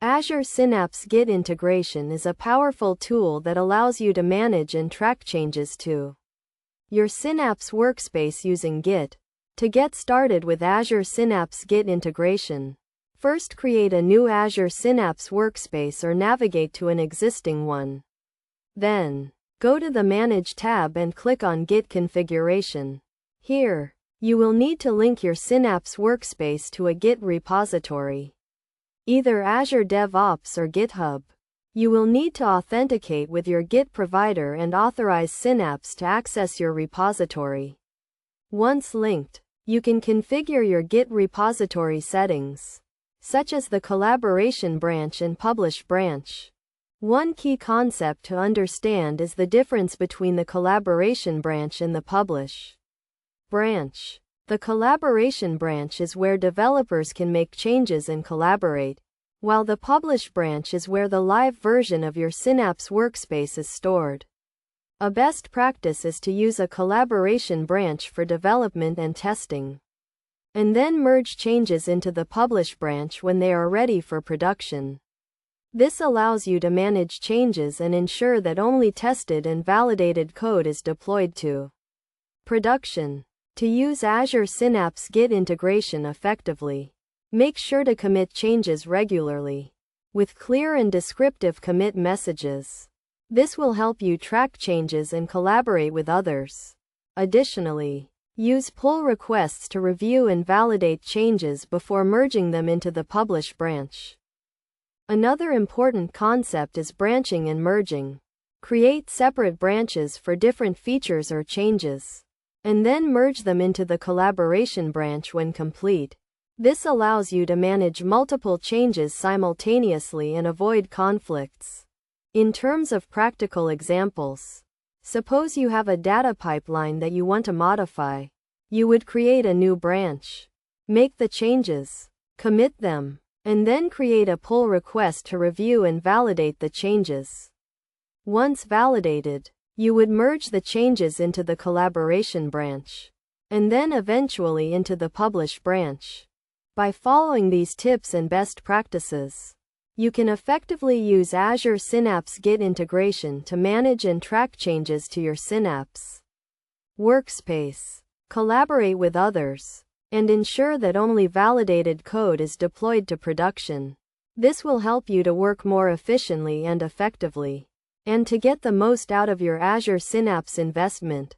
Azure Synapse Git integration is a powerful tool that allows you to manage and track changes to your Synapse workspace using Git. To get started with Azure Synapse Git integration, first create a new Azure Synapse workspace or navigate to an existing one. Then, go to the Manage tab and click on Git configuration. Here, you will need to link your Synapse workspace to a Git repository, either Azure DevOps or GitHub. You will need to authenticate with your Git provider and authorize Synapse to access your repository. Once linked, you can configure your Git repository settings, such as the collaboration branch and publish branch. One key concept to understand is the difference between the collaboration branch and the publish branch. The collaboration branch is where developers can make changes and collaborate, while the publish branch is where the live version of your Synapse workspace is stored. A best practice is to use a collaboration branch for development and testing, and then merge changes into the publish branch when they are ready for production. This allows you to manage changes and ensure that only tested and validated code is deployed to production. To use Azure Synapse Git integration effectively, make sure to commit changes regularly, with clear and descriptive commit messages. This will help you track changes and collaborate with others. Additionally, use pull requests to review and validate changes before merging them into the publish branch. Another important concept is branching and merging. Create separate branches for different features or changes, and then merge them into the collaboration branch when complete. This allows you to manage multiple changes simultaneously and avoid conflicts. In terms of practical examples, suppose you have a data pipeline that you want to modify. You would create a new branch, make the changes, commit them, and then create a pull request to review and validate the changes. Once validated, you would merge the changes into the collaboration branch, and then eventually into the publish branch. By following these tips and best practices, you can effectively use Azure Synapse Git integration to manage and track changes to your Synapse workspace, collaborate with others, and ensure that only validated code is deployed to production. This will help you to work more efficiently and effectively, and to get the most out of your Azure Synapse investment.